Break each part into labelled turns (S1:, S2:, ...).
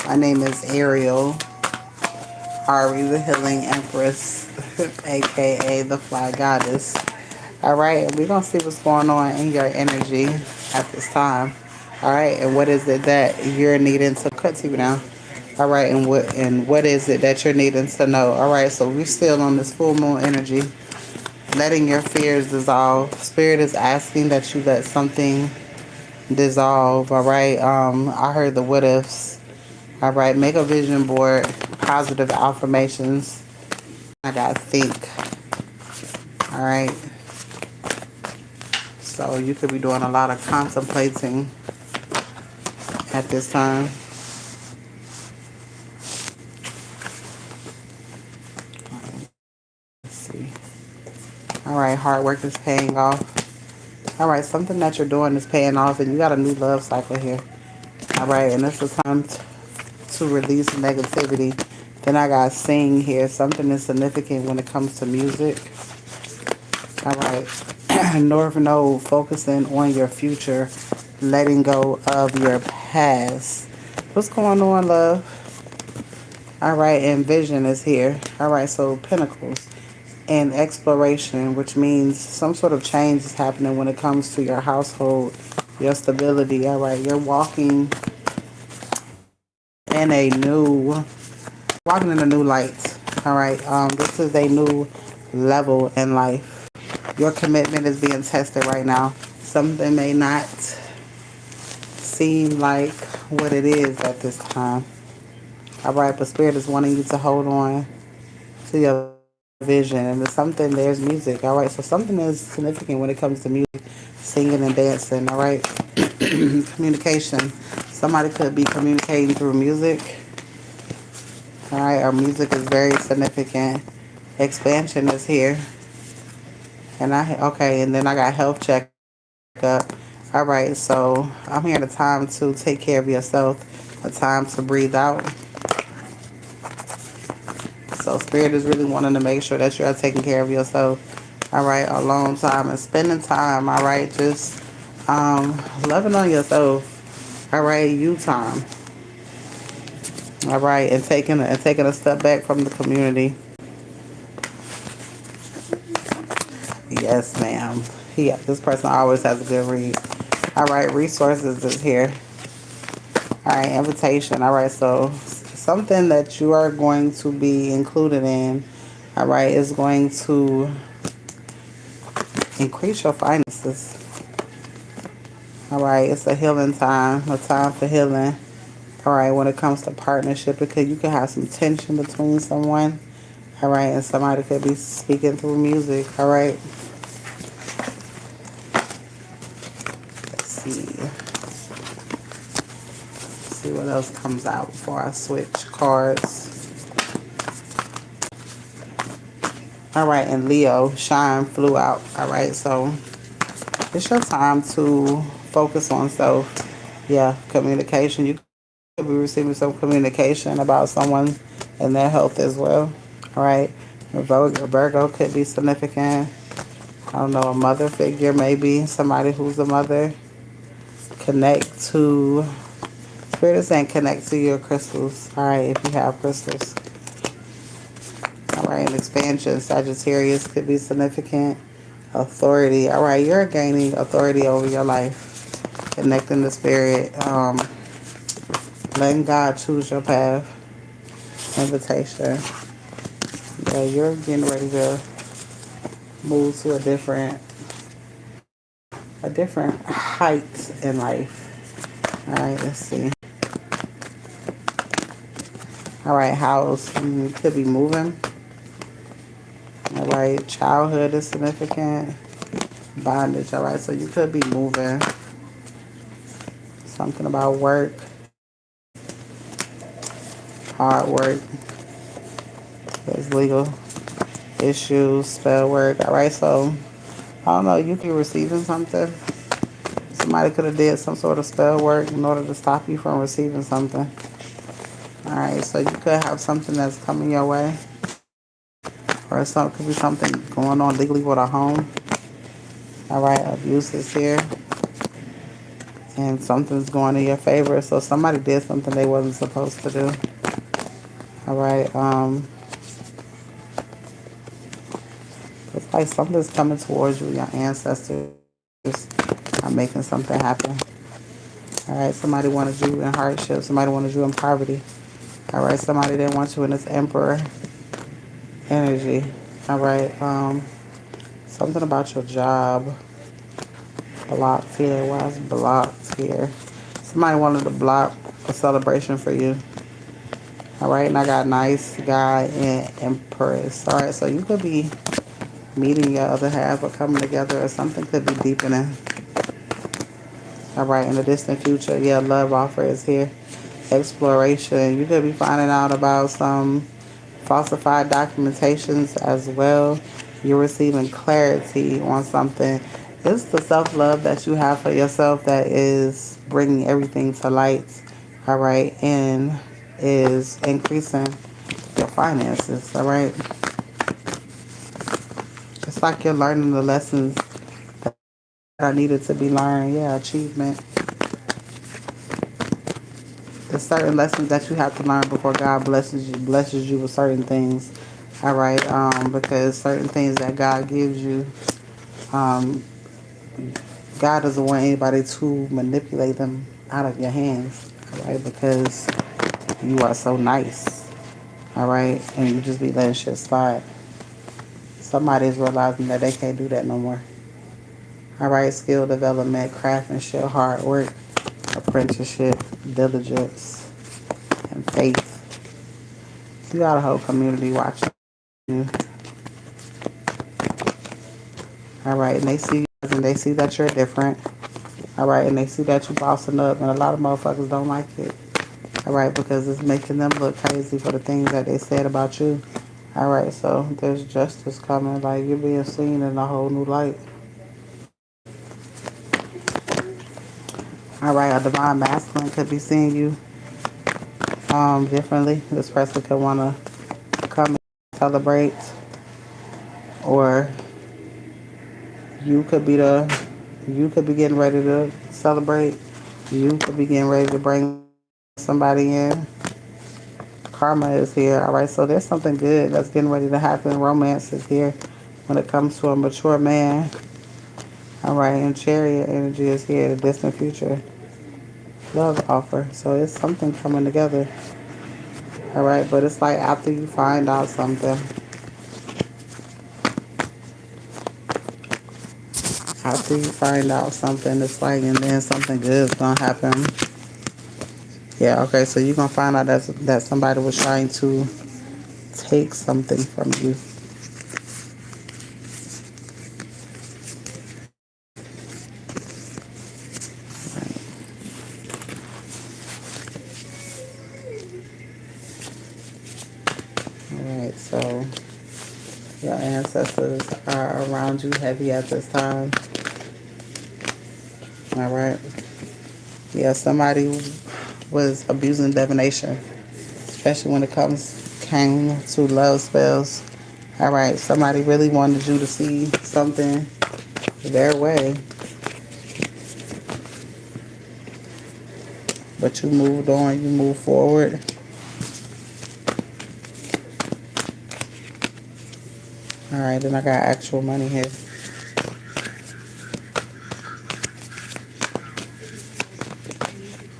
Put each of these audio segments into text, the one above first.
S1: My name is Ariel, Ari the Healing Empress, aka the Fly Goddess. Alright, we're going to see what's going on in your energy at this time. Alright, and what is it that you're needing to cut to now? Alright, and what is it that you're needing to know? Alright, so we're still on this full moon energy. Letting your fears dissolve. Spirit is asking that you let something dissolve. Alright. I heard the what ifs. Alright, make a vision board, positive affirmations. I gotta think. Alright. So you could be doing a lot of contemplating at this time. Let's see. Alright, hard work is paying off. Alright, something that you're doing is paying off and you got a new love cycle here. Alright, and it's the time to release negativity. Then I got sing here. Something is significant when it comes to music. Alright. North Node, focusing on your future, letting go of your past. What's going on, love? Alright, and vision is here. Alright, so pentacles and exploration, which means some sort of change is happening when it comes to your household, your stability. Alright, you're in a new walking in a new light. Alright, this is a new level in life. Your commitment is being tested right now. Something may not seem like what it is at this time. Alright, but Spirit is wanting you to hold on to your vision. And there's something, there's music. Alright, so something is significant when it comes to music, singing and dancing. Alright, communication. Somebody could be communicating through music. Alright, our music is very significant. Expansion is here. And and then I got health checkup. Alright, so I'm here at a time to take care of yourself, a time to breathe out. So Spirit is really wanting to make sure that you're taking care of yourself. Alright, alone time and spending time. Alright, just loving on yourself. Alright, you time. Alright, and taking a step back from the community. Yes, ma'am. This person always has a good read. Alright, resources is here. Alright, invitation. Alright, so something that you are going to be included in, alright, is going to increase your finances. Alright, it's a healing time, a time for healing. Alright, when it comes to partnership, because you could have some tension between someone. Alright, and somebody could be speaking through music. Alright. Let's see what else comes out before I switch cards. Alright, and Leo, Shine flew out. Alright, so it's your time to focus on self. Yeah, communication. You could be receiving some communication about someone and their health as well. Alright, Virgo could be significant. I don't know, a mother figure maybe, somebody who's a mother. Connect to, Spirit is saying connect to your crystals. Alright, if you have crystals. Alright, and expansion, Sagittarius could be significant. Authority. Alright, you're gaining authority over your life. Connecting the Spirit. Letting God choose your path. Invitation. Yeah, you're getting ready to move to a different height in life. Alright, let's see. Alright, house. You could be moving. Alright, childhood is significant. Bondage. Alright, so you could be moving. Something about work. Hard work. There's legal issues, spell work. Alright, so I don't know, you could be receiving something. Somebody could have did some sort of spell work in order to stop you from receiving something. Alright, so you could have something that's coming your way. Or could be something going on legally with a home. Alright, abuse is here. and something's going in your favor. So somebody did something they wasn't supposed to do. All right. It's like something's coming towards you. Your ancestors are making something happen. All right. Somebody wanted you in hardship. Somebody wanted you in poverty. All right. Somebody didn't want you in this emperor energy. All right. Something about your job. Blocked here. Why is blocked here? Somebody wanted to block a celebration for you. All right, and I got nice guy and empress. All right, so you could be meeting your other half or coming together, or something could be deepening. All right, in the distant future, yeah, love offer is here. Exploration. You could be finding out about some falsified documentations as well. You're receiving clarity on something. It's the self-love that you have for yourself that is bringing everything to light, all right, and is increasing your finances, all right? It's like you're learning the lessons that are needed to be learned. Yeah, achievement. There's certain lessons that you have to learn before God blesses you with certain things, all right? Because certain things that God gives you, um, God doesn't want anybody to manipulate them out of your hands, right? Because you are so nice, all right? And you just be letting shit slide. Somebody's realizing that they can't do that no more. All right, skill development, craftsmanship, hard work, apprenticeship, diligence, and faith. You got a whole community watching you. All right, and they see you and they see that you're different. All right, and they see that you bossing up, and a lot of motherfuckers don't like it. All right, because it's making them look crazy for the things that they said about you. All right, so there's justice coming. Like, you're being seen in a whole new light. All right, a divine masculine could be seeing you differently. This person could want to come and celebrate, or you could be getting ready to celebrate. You could be getting ready to bring somebody in. Karma is here. All right, so there's something good that's getting ready to happen. Romance is here when it comes to a mature man. All right, and chariot energy is here. The distant future. Love offer. So it's something coming together. All right, but it's like after you find out something. After you find out something, it's like, and then something good is gonna happen. Yeah, okay, so you're gonna find out that somebody was trying to take something from you. Alright, so your ancestors are around you heavy at this time. Alright. Yeah, somebody was abusing divination, especially when it came to love spells. All right, somebody really wanted you to see something their way, but you moved on, you moved forward. All right, then I got actual money here.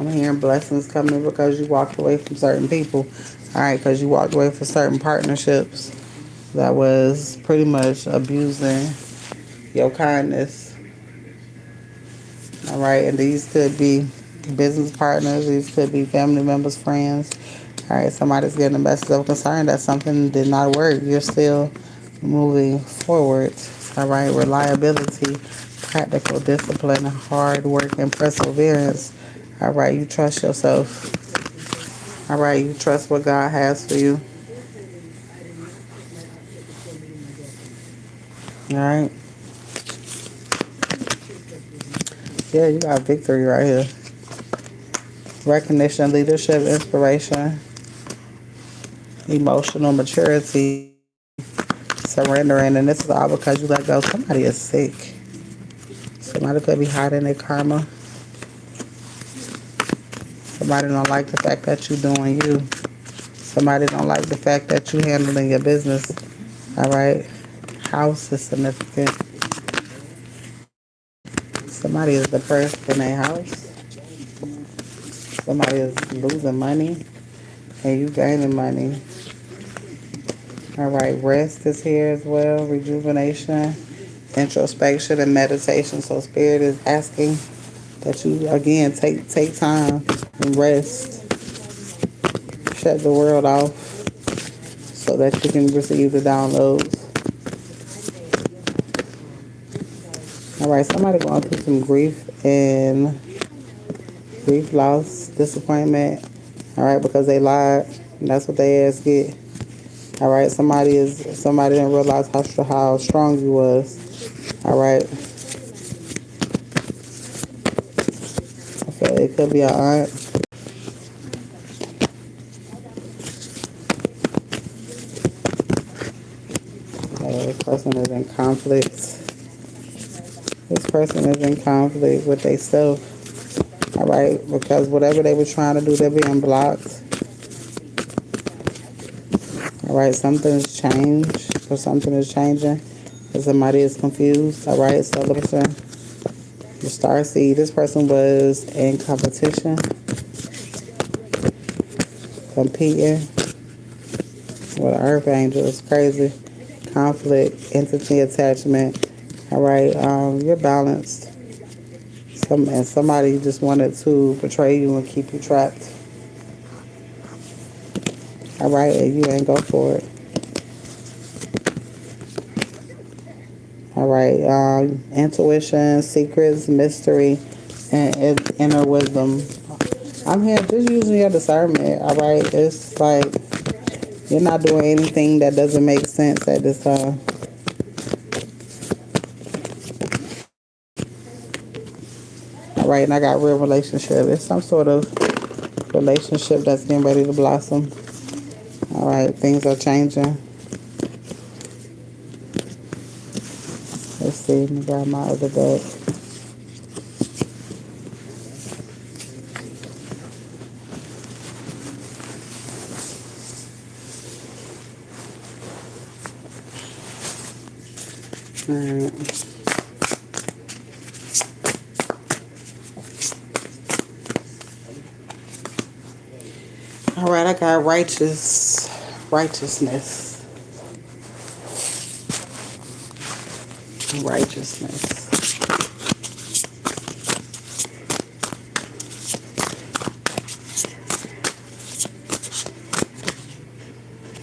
S1: I'm hearing blessings coming because you walked away from certain people. All right, because you walked away from certain partnerships that was pretty much abusing your kindness. All right, and these could be business partners. These could be family members, friends. All right, somebody's getting a message of concern that something did not work. You're still moving forward. All right, reliability, practical discipline, hard work, and perseverance. All right, you trust yourself. All right, you trust what God has for you. All right. Yeah, you got victory right here. Recognition, leadership, inspiration, emotional maturity, surrendering, and this is all because you let go. Somebody is sick. Somebody could be hiding their karma. Somebody don't like the fact that you doing you. Somebody don't like the fact that you handling your business. All right. House is significant. Somebody is depressed in their house. Somebody is losing money and you gaining money. All right. Rest is here as well. Rejuvenation, introspection, and meditation. So Spirit is asking that you again take time and rest. Shut the world off so that you can receive the downloads. All right, somebody going through some grief, loss, disappointment. All right, because they lied. And that's what they ass get. All right, somebody didn't realize how strong you was. All right, I feel it could be an aunt. This person is in conflict. This person is in conflict with themselves. All right, because whatever they were trying to do, they're being blocked. All right, something's changed or something is changing. Or somebody is confused. All right, so listen, the star seed. This person was in competition, competing with an earth angel. It's crazy. Conflict, entity attachment. All right, you're balanced. Somebody just wanted to betray you and keep you trapped. All right, and you ain't go for it. All right, intuition, secrets, mystery, and inner wisdom. I'm here just using your discernment. All right, it's like you're not doing anything that doesn't make sense at this time. All right, and I got real relationship. It's some sort of relationship that's getting ready to blossom. All right, things are changing. Let's see, I got my other deck. All right. All right, I got righteousness. Righteousness.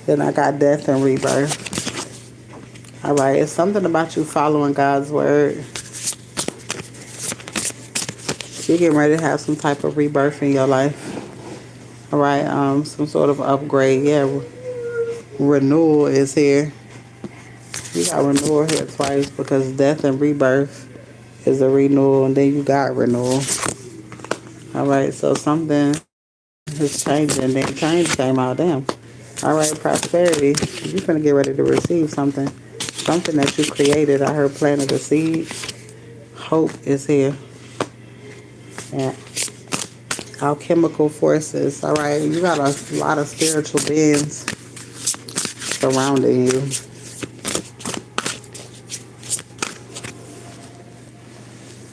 S1: Then I got death and rebirth. All right, it's something about you following God's word. You're getting ready to have some type of rebirth in your life. All right, some sort of upgrade. Yeah, renewal is here. You got renewal here twice because death and rebirth is a renewal, and then you got renewal. All right, so something is changing. Then change came out. Damn. All right, prosperity. You're gonna get ready to receive something that you created. I heard planted a seed. Hope is here. Yeah. Alchemical forces. All right, you got a lot of spiritual beings surrounding you.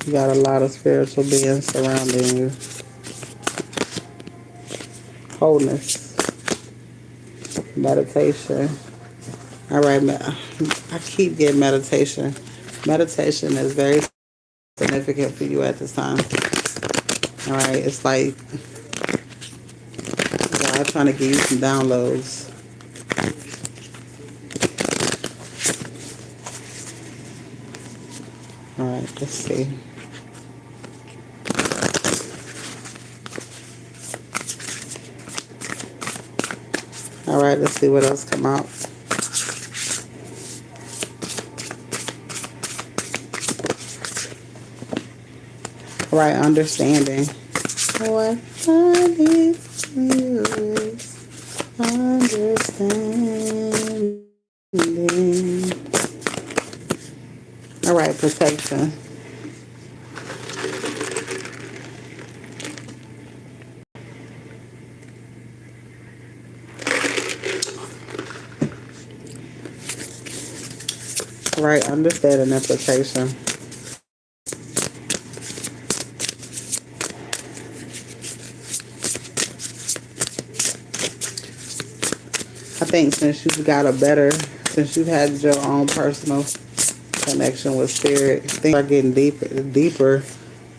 S1: You got a lot of spiritual beings surrounding you. Wholeness. Meditation. All right, I keep getting meditation. Meditation is very significant for you at this time. All right, it's like God trying to give you some downloads. All right, let's see. All right, let's see what else come out. All right, understanding. What I need from you is understanding. All right, protection. Right, understand an implication. I think since you've had your own personal connection with spirit, things are getting deeper,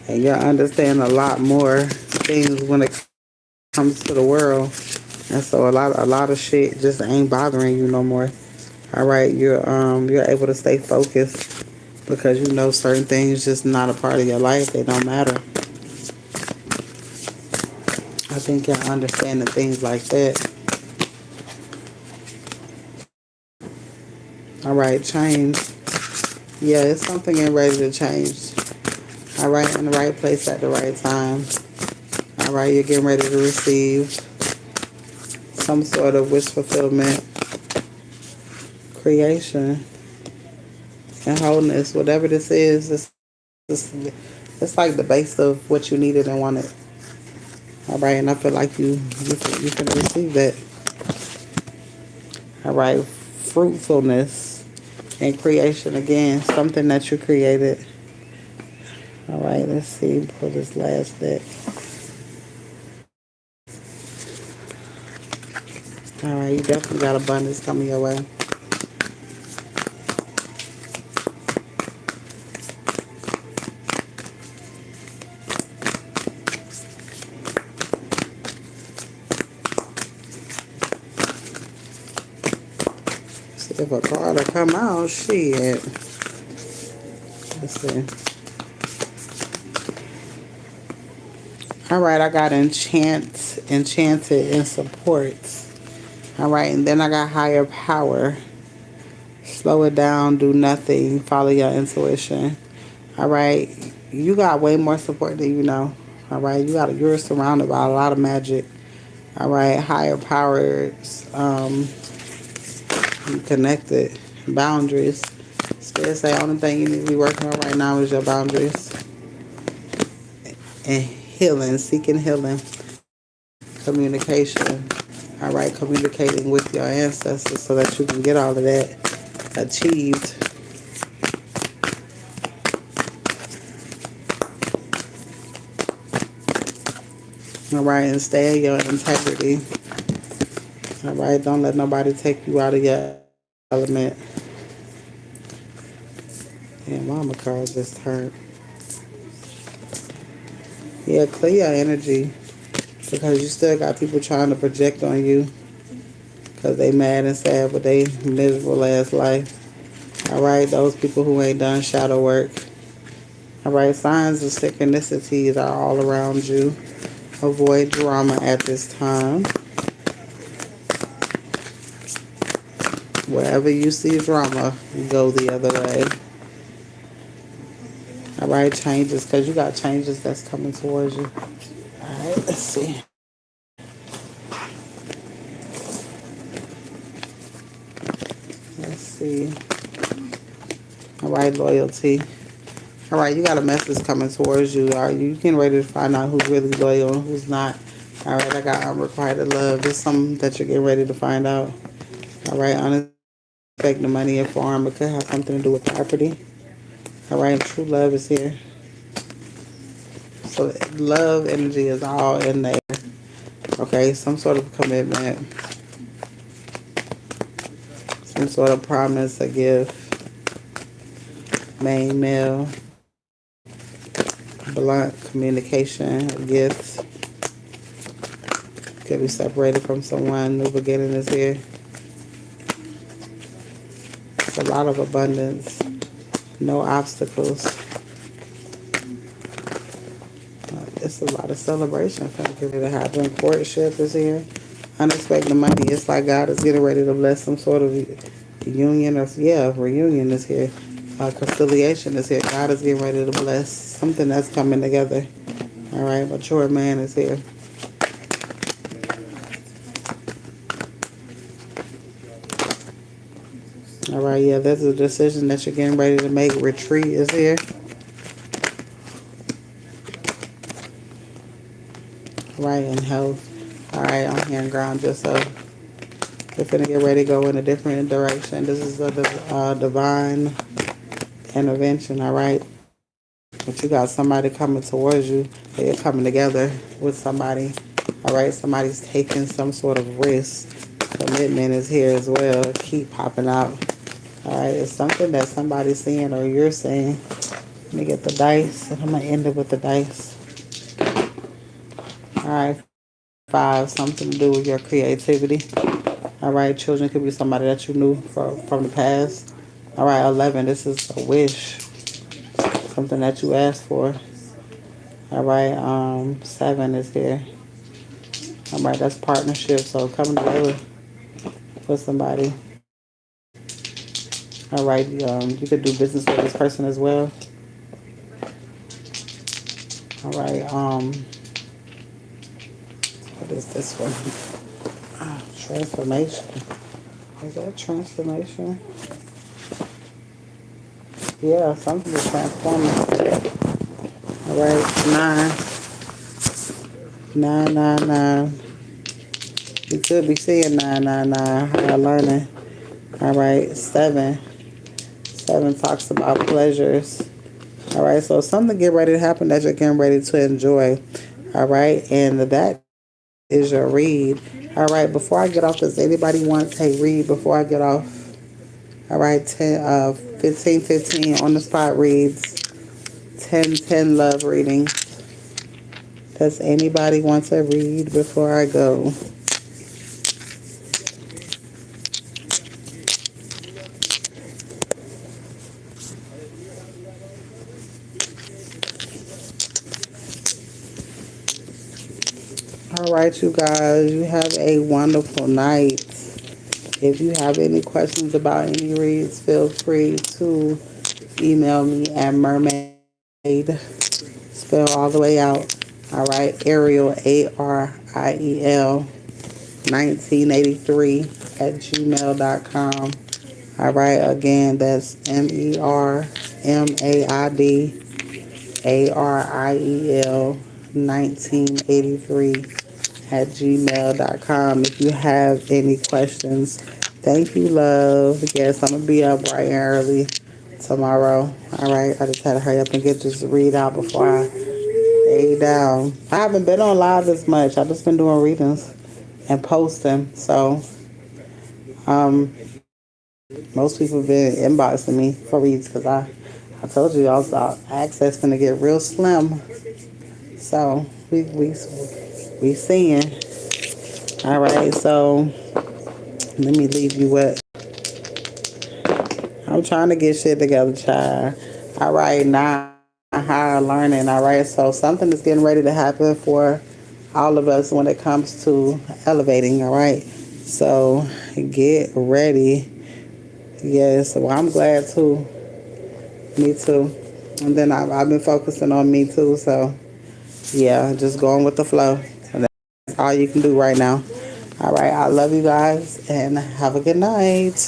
S1: and you're understanding a lot more things when it comes to the world. And so a lot of shit just ain't bothering you no more. All right, you're able to stay focused because you know certain things just not a part of your life. They don't matter. I think you're understanding things like that. All right, change. Yeah, it's something getting ready to change. All right, in the right place at the right time. All right, you're getting ready to receive some sort of wish fulfillment, creation, and wholeness. Whatever this is, it's like the base of what you needed and wanted. All right, and I feel like you can receive that. All right, fruitfulness and creation again, something that you created. All right, let's see, pull this last deck. All right, you definitely got abundance coming your way. See if a card will come out. Shit. Let's see. All right, I got enchanted, and supports. All right, and then I got higher power. Slow it down, do nothing, follow your intuition. All right, you got way more support than you know. All right, you're surrounded by a lot of magic. All right, higher powers, you connected, boundaries. Still say only thing you need to be working on right now is your boundaries and healing, seeking healing, communication. All right, communicating with your ancestors so that you can get all of that achieved. All right, and stay in your integrity. All right, don't let nobody take you out of your element. And mama card just turned. Yeah, clear your energy because you still got people trying to project on you because they mad and sad with they miserable ass life. All right, those people who ain't done shadow work. All right, signs of synchronicities are all around you. Avoid drama at this time. Wherever you see drama, go the other way. All right, changes, because you got changes that's coming towards you. All right, let's see. Let's see. All right, loyalty. All right, you got a message coming towards you. Are you getting ready to find out who's really loyal and who's not? All right, I got unrequited love. It's something that you're getting ready to find out. All right, unexpected money and farm. It could have something to do with property. All right, true love is here. So love energy is all in there. Okay, some sort of commitment, some sort of promise, a gift, main male, blunt communication, a gift. Could be separated from someone, new beginning is here. It's a lot of abundance, no obstacles. It's a lot of celebration for to happen. Courtship is here. Unexpected money. It's like God is getting ready to bless some sort of union or reunion is here. Conciliation is here. God is getting ready to bless something that's coming together. All right, mature man is here. All right, yeah, there's a decision that you're getting ready to make. Retreat is here. Right, and health. All right, I'm here and ground yourself. They're finna get ready to go in a different direction. This is a divine intervention, all right? But you got somebody coming towards you. They're coming together with somebody, all right? Somebody's taking some sort of risk. Commitment is here as well. Keep popping out. All right, it's something that somebody's seeing or you're seeing. Let me get the dice, and I'm going to end it with the dice. All right, 5, something to do with your creativity. All right, children could be somebody that you knew from the past. All right, 11, this is a wish, something that you asked for. All right, 7 is here. All right, that's partnership, so coming together with somebody. All right, you could do business with this person as well. All right, what is this one? Transformation. Is that transformation? Yeah, something is transforming. All right, 9. 999. You could be seeing 999. Higher learning. All right, 7. 7 talks about pleasures. All right, so something get ready to happen that you're getting ready to enjoy. All right, and that is your read. All right, before I get off, does anybody want a read before I get off? All right, 15 on the spot reads. 10 love reading. Does anybody want to read before I go? All right, you guys, you have a wonderful night. If you have any questions about any reads, feel free to email me at mermaid, spell all the way out. All right, Ariel, ARIEL, 1983 at gmail.com. All right, again, that's MERMAIDARIEL 1983 at gmail.com. If you have any questions, thank you, love. Yes, I'm going to be up bright and early tomorrow. All right, I just had to hurry up and get this read out before I lay down. I haven't been on live as much. I've just been doing readings and posting. So, most people have been inboxing me for reads because I told you also access gonna get real slim. So we seeing. All right, so let me leave you with. I'm trying to get shit together, child. All right, now higher learning. All right, so something is getting ready to happen for all of us when it comes to elevating. All right, so get ready. Yes, well, I'm glad too. Me too. And then I've been focusing on me too. So yeah, just going with the flow. And that's all you can do right now. All right, I love you guys and have a good night.